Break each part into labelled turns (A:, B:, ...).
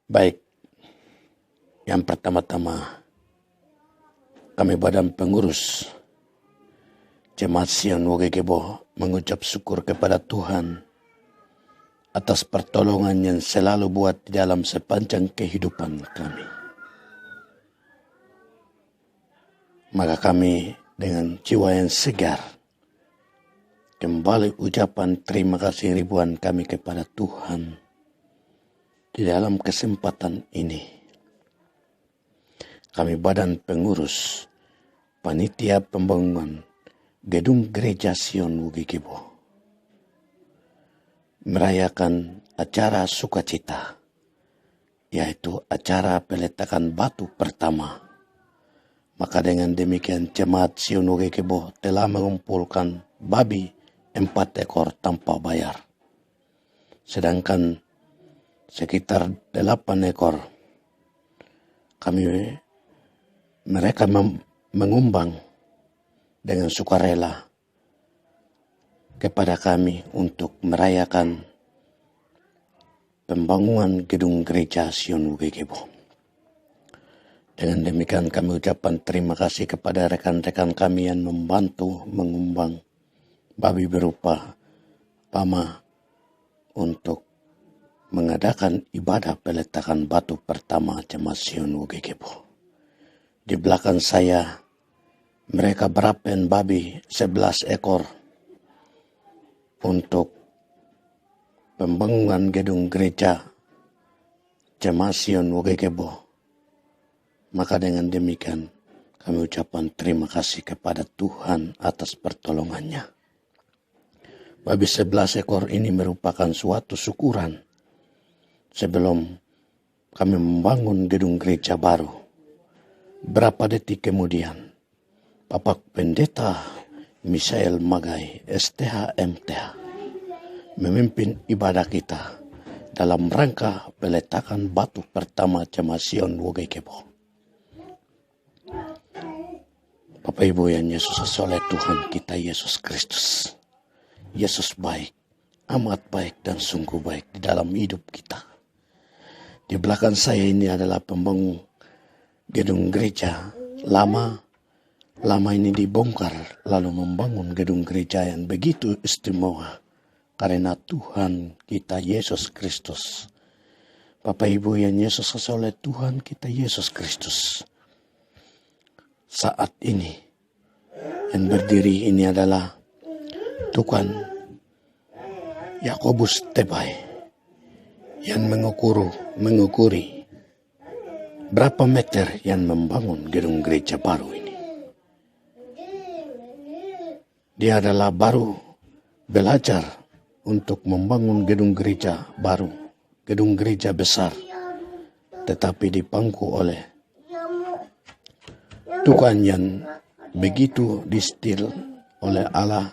A: Baik, yang pertama-tama kami Badan Pengurus Jemaat Sion Wogegebo mengucap syukur kepada Tuhan atas pertolongan yang selalu buat di dalam sepanjang kehidupan kami. Maka kami dengan jiwa yang segar kembali ucapan terima kasih ribuan kami kepada Tuhan di dalam kesempatan ini. Kami Badan Pengurus Panitia Pembangunan Gedung Gereja Sion Wogegebo merayakan acara sukacita, yaitu acara peletakan batu pertama. Maka dengan demikian Jemaat Sion Wogegebo telah mengumpulkan babi 4 ekor tanpa bayar. Sedangkan sekitar 8 ekor mereka mengumbang dengan sukarela kepada kami untuk merayakan pembangunan gedung gereja Sion Wogegebo. Dengan demikian kami ucapkan terima kasih kepada rekan-rekan kami yang membantu mengumbang babi berupa pama untuk mengadakan ibadah peletakan batu pertama Jemaat Sion Wogegebo. Di belakang saya mereka berapen babi 11 ekor untuk pembangunan gedung gereja Jemaat Sion Wogegebo. Maka dengan demikian kami ucapkan terima kasih kepada Tuhan atas pertolongannya. Babi 11 ekor ini merupakan suatu syukuran sebelum kami membangun gedung gereja baru. Berapa detik kemudian Bapak Pendeta Misael Magai STH MTH memimpin ibadah kita dalam rangka peletakan batu pertama Jemaat Sion Wogegebo. Bapak Ibu yang Yesus oleh Tuhan kita Yesus Kristus. Yesus baik, amat baik dan sungguh baik di dalam hidup kita. Di belakang saya ini adalah pembangun gedung gereja lama ini dibongkar lalu membangun gedung gereja yang begitu istimewa karena Tuhan kita Yesus Kristus. Bapak Ibu yang Yesus oleh Tuhan kita Yesus Kristus. Saat ini yang berdiri ini adalah Tukan Yakobus Tebai yang mengukuri berapa meter yang membangun gedung gereja baru ini. Dia adalah baru belajar untuk membangun gedung gereja baru, gedung gereja besar, tetapi dipangku oleh Tuhan yang begitu distil oleh Allah,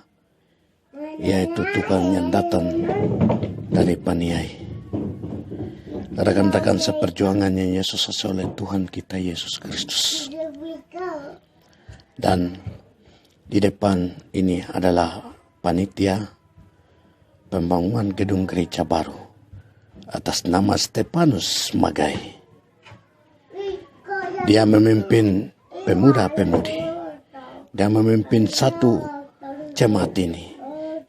A: yaitu Tuhan yang datang dari Paniai. Rekan-rekan seperjuangannya Yesus oleh Tuhan kita Yesus Kristus. Dan di depan ini adalah panitia pembangunan gedung gereja baru atas nama Stefanus Magai. Dia memimpin pemuda-pemudi. Dia memimpin satu jemaat ini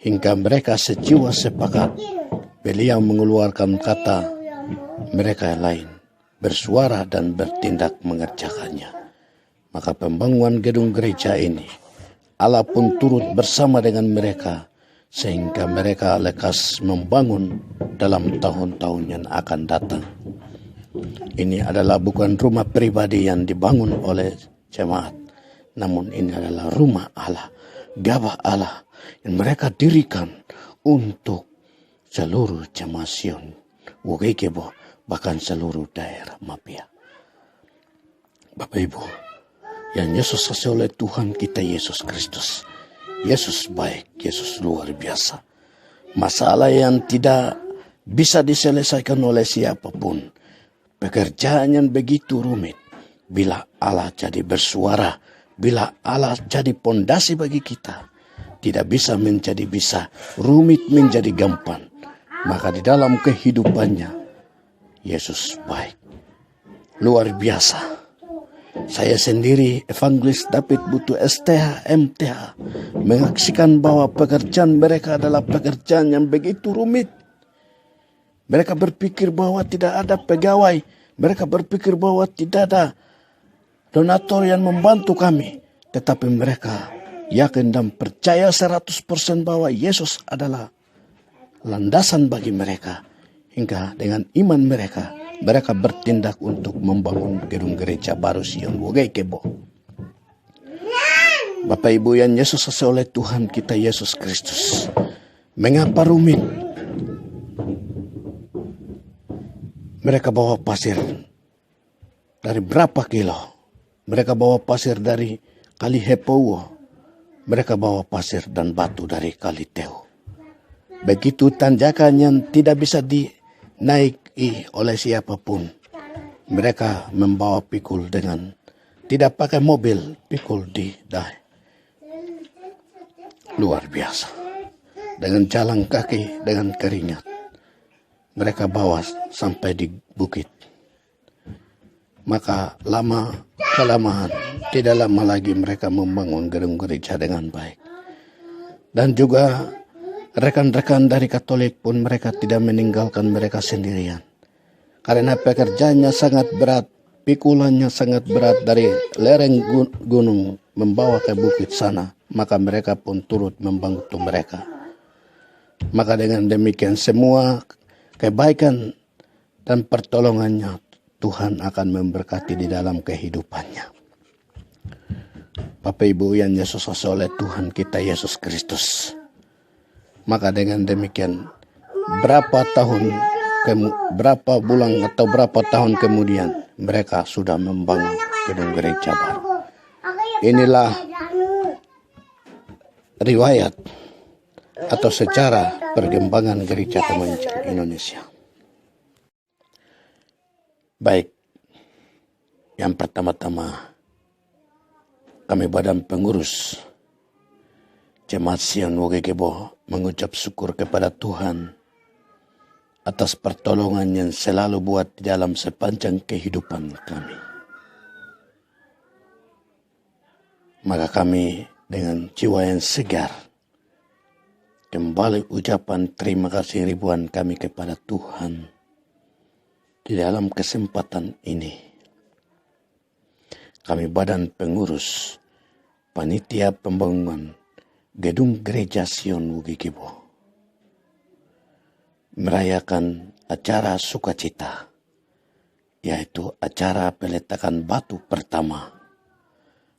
A: hingga mereka sejiwa sepakat. Beliau mengeluarkan kata mereka lain bersuara dan bertindak mengerjakannya. Maka pembangunan gedung gereja ini Allah pun turut bersama dengan mereka sehingga mereka lekas membangun dalam tahun-tahun yang akan datang. Ini adalah bukan rumah pribadi yang dibangun oleh jemaat, namun ini adalah rumah Allah, gabah Allah yang mereka dirikan untuk seluruh Jemaat Sion Wogegebo, bahkan seluruh daerah Mapia. Bapak Ibu, yang Yesus kasih oleh Tuhan kita Yesus Kristus. Yesus baik, Yesus luar biasa. Masalah yang tidak bisa diselesaikan oleh siapapun. Pekerjaan yang begitu rumit. Bila Allah jadi bersuara, bila Allah jadi pondasi bagi kita, tidak bisa menjadi bisa, rumit menjadi gampang. Maka di dalam kehidupannya, Yesus baik. Luar biasa. Saya sendiri, Evangelis David butuh STH, MTH, menyaksikan bahwa pekerjaan mereka adalah pekerjaan yang begitu rumit. Mereka berpikir bahwa tidak ada pegawai. Mereka berpikir bahwa tidak ada donatur yang membantu kami. Tetapi mereka yakin dan percaya 100% bahwa Yesus adalah landasan bagi mereka. Hingga dengan iman mereka bertindak untuk membangun gedung gereja baru Sion Wogekebo. Bapak Ibu yang Yesus kasih oleh Tuhan kita Yesus Kristus. Mengapa rumit? Mereka bawa pasir dari berapa kilo? Mereka bawa pasir dari Kali Hepouo. Mereka bawa pasir dan batu dari Kali Teo. Begitu tanjakan yang tidak bisa dinaiki oleh siapapun. Mereka membawa pikul dengan tidak pakai mobil, pikul di dahi. Luar biasa. Dengan jalan kaki, dengan keringat. Mereka bawa sampai di bukit. Maka lama-kelamaan, tidak lama lagi mereka membangun gedung gereja dengan baik. Dan juga rekan-rekan dari Katolik pun mereka tidak meninggalkan mereka sendirian. Karena pekerjaannya sangat berat, pikulannya sangat berat dari lereng gunung membawa ke bukit sana. Maka mereka pun turut membantu mereka. Maka dengan demikian semua kebaikan dan pertolongannya Tuhan akan memberkati di dalam kehidupannya. Bapak Ibu yang Yesus kasih oleh Tuhan kita Yesus Kristus. Maka dengan demikian berapa bulan atau berapa tahun kemudian mereka sudah membangun gedung gereja baru. Inilah riwayat atau sejarah perkembangan gereja kementerian Indonesia. Baik, yang pertama-tama kami badan pengurus Jemaat Sion Wogekebo mengucap syukur kepada Tuhan atas pertolongan yang selalu buat di dalam sepanjang kehidupan kami. Maka kami dengan jiwa yang segar kembali ucapan terima kasih ribuan kami kepada Tuhan di dalam kesempatan ini. Kami badan pengurus panitia pembangunan gedung gereja Sion Wogekebo merayakan acara sukacita, yaitu acara peletakan batu pertama.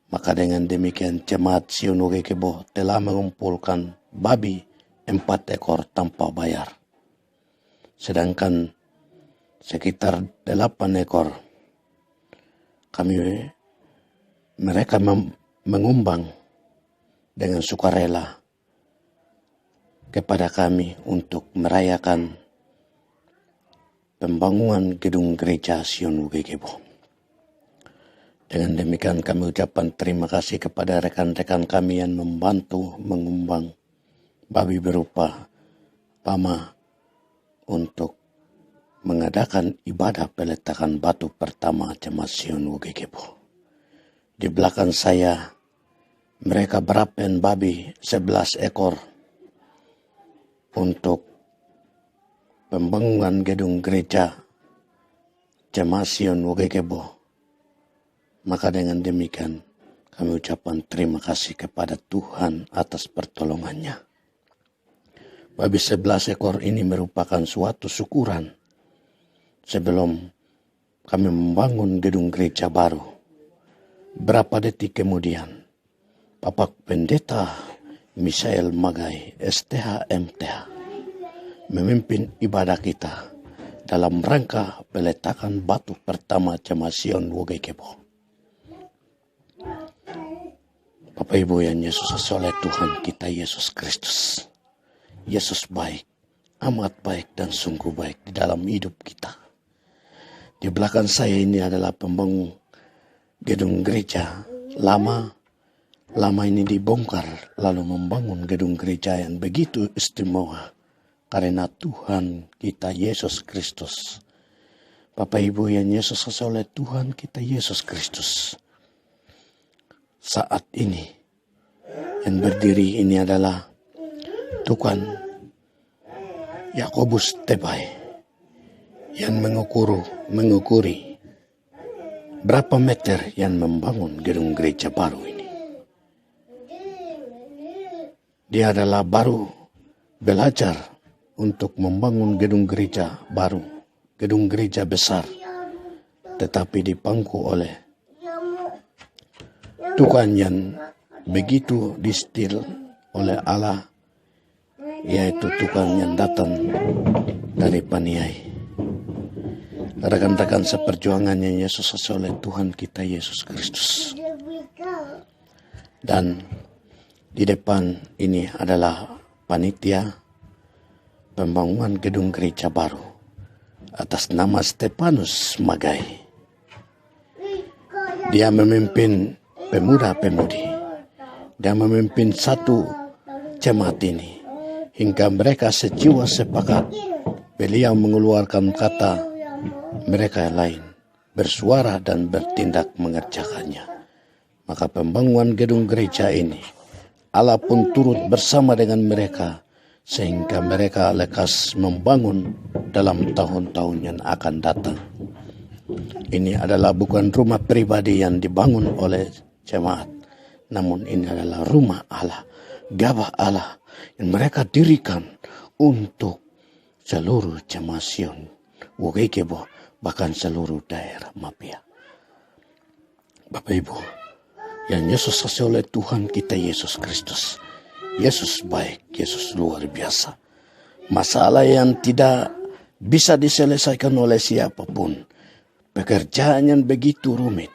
A: Maka dengan demikian jemaat Sion Wogekebo telah mengumpulkan babi 4 ekor tanpa bayar. Sedangkan sekitar 8 ekor mereka mengumbang dengan sukarela kepada kami untuk merayakan pembangunan gedung gereja Sion Wogekebo. Dengan demikian kami ucapkan terima kasih kepada rekan-rekan kami yang membantu mengumbang babi berupa pama untuk mengadakan ibadah peletakan batu pertama jemaat Sion Wogekebo. Di belakang saya mereka berapen babi 11 ekor untuk pembangunan gedung gereja jemaat Sion Wogekebo. Maka dengan demikian kami ucapkan terima kasih kepada Tuhan atas pertolongannya. Babi 11 ekor ini merupakan suatu syukuran sebelum kami membangun gedung gereja baru. Berapa detik kemudian, Bapak Pendeta Misael Magai, STH MTH, memimpin ibadah kita dalam rangka peletakan batu pertama jemaat Sion Wogekebo. Bapak Ibu yang Yesus oleh Tuhan kita Yesus Kristus. Yesus baik, amat baik dan sungguh baik di dalam hidup kita. Di belakang saya ini adalah pembangun gedung gereja lama ini dibongkar lalu membangun gedung gereja yang begitu istimewa karena Tuhan kita Yesus Kristus Bapak Ibu yang Yesus kasih oleh Tuhan kita Yesus Kristus. Saat ini yang berdiri ini adalah Tuhan Yakobus Tebay yang mengukuri berapa meter yang membangun gedung gereja baru ini. Dia adalah baru belajar untuk membangun gedung gereja baru, gedung gereja besar, tetapi dipangku oleh Tuhan yang begitu distil oleh Allah, yaitu Tuhan yang datang dari Paniai. Rekan-rekan seperjuangannya Yesus oleh Tuhan kita Yesus Kristus. Dan di depan ini adalah panitia pembangunan gedung gereja baru atas nama Stefanus Magai. Dia memimpin pemuda-pemudi. Dia memimpin satu jemaat ini hingga mereka sejiwa sepakat. Beliau mengeluarkan kata mereka lain bersuara dan bertindak mengerjakannya. Maka pembangunan gedung gereja ini Allah pun turut bersama dengan mereka sehingga mereka lekas membangun dalam tahun-tahun yang akan datang. Ini adalah bukan rumah pribadi yang dibangun oleh jemaat, namun ini adalah rumah Allah, gabah Allah yang mereka dirikan untuk seluruh jemaat Sion, Wogekebo, bahkan seluruh daerah Mapia. Bapak Ibu, yang Yesus kasih oleh Tuhan kita Yesus Kristus. Yesus baik, Yesus luar biasa. Masalah yang tidak bisa diselesaikan oleh siapapun. Pekerjaan yang begitu rumit.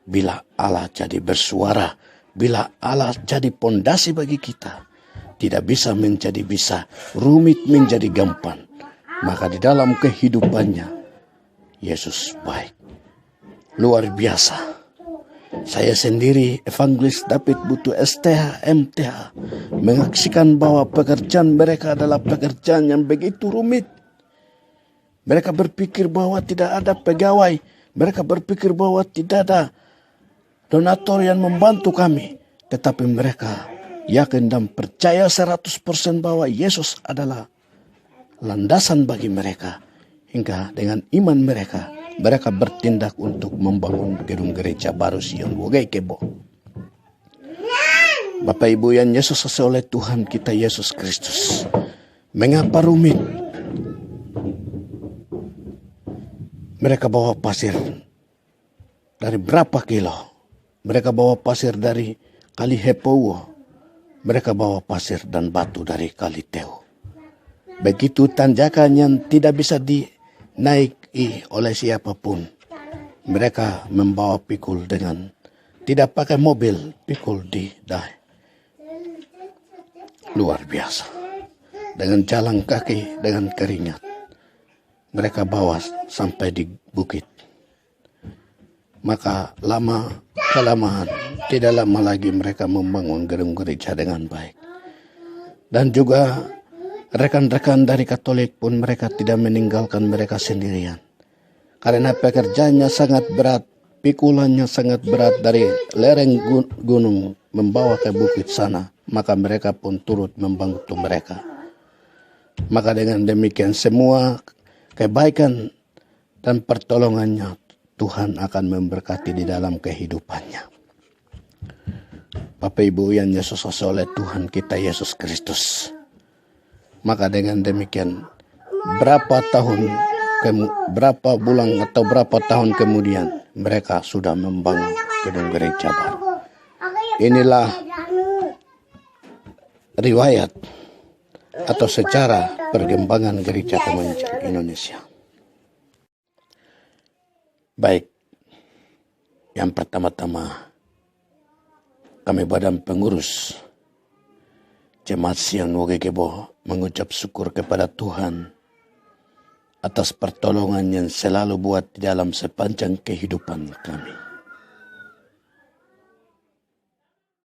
A: Bila Allah jadi bersuara, bila Allah jadi pondasi bagi kita, tidak bisa menjadi bisa, rumit menjadi gampang. Maka di dalam kehidupannya, Yesus baik. Luar biasa. Saya sendiri, Evangelis David butuh STH, MTH, menyaksikan bahwa pekerjaan mereka adalah pekerjaan yang begitu rumit. Mereka berpikir bahwa tidak ada pegawai. Mereka berpikir bahwa tidak ada donatur yang membantu kami. Tetapi mereka yakin dan percaya 100% bahwa Yesus adalah landasan bagi mereka. Hingga dengan iman mereka bertindak untuk membangun gedung gereja baru Sion Wogekebo. Bapak Ibu yang Yesus kasih oleh Tuhan kita Yesus Kristus. Mengapa rumit? Mereka bawa pasir dari berapa kilo? Mereka bawa pasir dari Kali Hepowo. Mereka bawa pasir dan batu dari Kali Teo. Begitu tanjakan yang tidak bisa dinaiki oleh siapapun. Mereka membawa pikul dengan tidak pakai mobil, pikul di dahi. Luar biasa. Dengan jalan kaki, dengan keringat. Mereka bawa sampai di bukit. Maka kelamaan, tidak lama lagi mereka membangun gedung gereja dengan baik. Dan juga rekan-rekan dari Katolik pun mereka tidak meninggalkan mereka sendirian. Karena pekerjaannya sangat berat, pikulannya sangat berat dari lereng gunung membawa ke bukit sana. Maka mereka pun turut membantu mereka. Maka dengan demikian semua kebaikan dan pertolongannya Tuhan akan memberkati di dalam kehidupannya. Bapak Ibu yang Yesus kasih oleh Tuhan kita Yesus Kristus. Maka dengan demikian berapa bulan atau berapa tahun kemudian mereka sudah membangun gedung gereja baru. Inilah riwayat atau sejarah perkembangan gereja kementerian Indonesia. Baik, yang pertama-tama kami badan pengurus Jemaat Sion Wogekebo mengucap syukur kepada Tuhan atas pertolongan yang selalu buat di dalam sepanjang kehidupan kami.